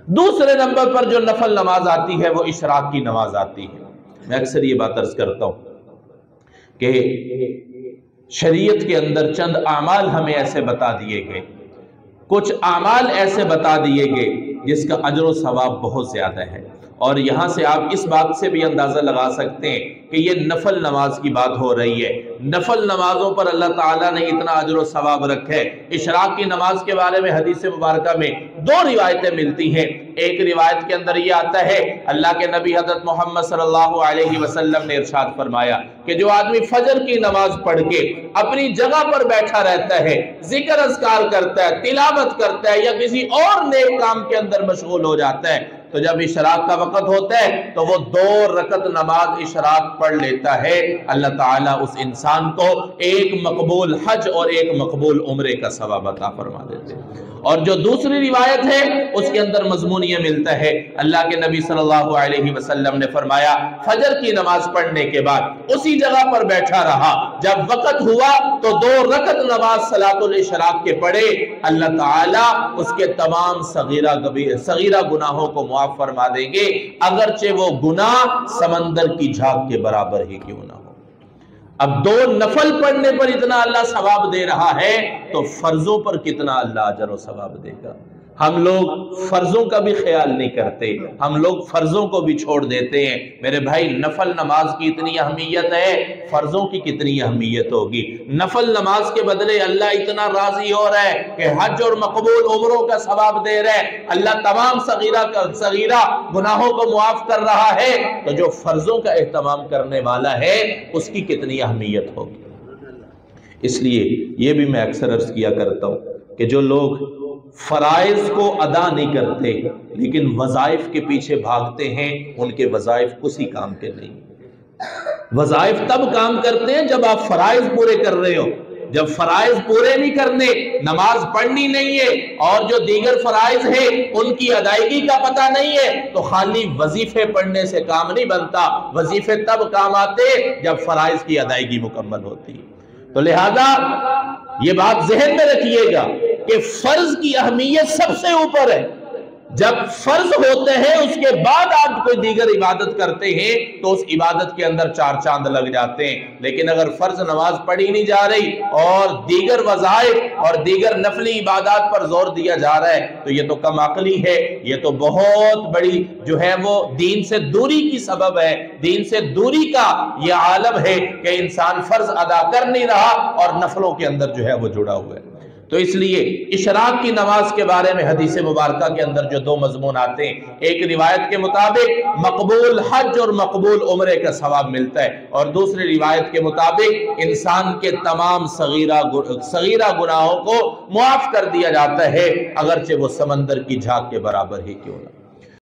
दूसरे नंबर पर जो नफल नमाज आती है वो इशराक की नमाज आती है। मैं अक्सर ये बात अर्ज करता हूँ कि शरीयत के अंदर चंद आमाल हमें ऐसे बता दिए गए, कुछ आमाल ऐसे बता दिए गए जिसका अजर व सवाब बहुत ज़्यादा है। और यहाँ से आप इस बात से भी अंदाज़ा लगा सकते हैं कि ये नफल नमाज की बात हो रही है। नफल नमाजों पर अल्लाह ताला ने इतना अजर व सवाब रखा है। इशराक की नमाज के बारे में हदीस मुबारका में दो रिवायतें मिलती हैं। एक रिवायत के अंदर ये आता है, अल्लाह के नबी हज़रत मोहम्मद सल्लल्लाहु अलैहि वसल्लम ने इरशाद फरमाया कि जो आदमी फजर की नमाज पढ़ के अपनी जगह पर बैठा रहता है, जिक्र अज़कार करता है, तिलावत करता है या किसी और नेक काम के अंदर मशगूल हो जाता है, तो जब इशराक का वक़्त होता है तो वो 2 रकत नमाज इशराक पढ़ लेता है। अल्लाह ताला उस इंसान को एक मकबूल हज और एक मकबूल उम्रे का सवाब अता फरमा देते हैं। और जो दूसरी रिवायत है उसके अंदर मजमून ये मिलता है, अल्लाह के नबी सल्लल्लाहु अलैहि वसल्लम ने फरमाया फजर की नमाज पढ़ने के बाद उसी जगह पर बैठा रहा, जब वक़्त हुआ तो 2 रकत नमाज सलातुल इशराक के पढ़े, अल्लाह ताला उसके तमाम सगीरा गुनाहों को माफ फरमा देंगे, अगरचे वो गुनाह समंदर की झाग के बराबर ही क्यों ना हो। अब 2 नफल पढ़ने पर इतना अल्लाह सवाब दे रहा है तो फर्जों पर कितना अल्लाह अजर और सवाब देगा। हम लोग फर्जों का भी ख्याल नहीं करते, हम लोग फर्जों को भी छोड़ देते हैं। मेरे भाई, नफल नमाज की इतनी अहमियत है, फर्जों की कितनी अहमियत होगी। नफल नमाज के बदले अल्लाह इतना राजी हो रहा है कि हज और मकबूल उम्रों का सवाब दे रहा है, अल्लाह तमाम सगीरा गुनाहों को मुआफ कर रहा है, तो जो फर्जों का एहतमाम करने वाला है उसकी कितनी अहमियत होगी। इसलिए ये भी मैं अक्सर अर्ज किया करता हूँ कि जो लोग फराइज को अदा नहीं करते लेकिन वज़ाइफ के पीछे भागते हैं, उनके वज़ाइफ उसी काम के नहीं। वज़ाइफ तब काम करते हैं जब आप फराइज पूरे कर रहे हो। जब फराइज पूरे नहीं करने, नमाज पढ़नी नहीं है और जो दीगर फराइज है उनकी अदायगी का पता नहीं है, तो खाली वजीफे पढ़ने से काम नहीं बनता। वजीफे तब काम आते जब फराइज की अदायगी मुकम्मल होती है। तो लिहाजा ये बात ज़हन में रखिएगा कि फर्ज की अहमियत सबसे ऊपर है। जब फर्ज होते हैं उसके बाद आप कोई दीगर इबादत करते हैं तो उस इबादत के अंदर 4 चांद लग जाते हैं। लेकिन अगर फर्ज नमाज पढ़ी नहीं जा रही और दीगर वज़ाइफ और दीगर नफली इबादत पर जोर दिया जा रहा है तो ये तो कम अक्ली है, ये तो बहुत बड़ी जो है वो दीन से दूरी की सबब है। दीन से दूरी का ये आलम है कि इंसान फर्ज अदा कर नहीं रहा और नफलों के अंदर जो है वो जुड़ा हुआ है। तो इसलिए इशराक की नमाज के बारे में हदीस मुबारका के अंदर जो 2 मजमून आते हैं, एक रिवायत के मुताबिक मकबूल हज और मकबूल उम्रे का सवाब मिलता है और दूसरी रिवायत के मुताबिक इंसान के तमाम सगीरा गुनाहों को मुआफ कर दिया जाता है, अगरचे वो समंदर की झाग के बराबर ही क्यों ना।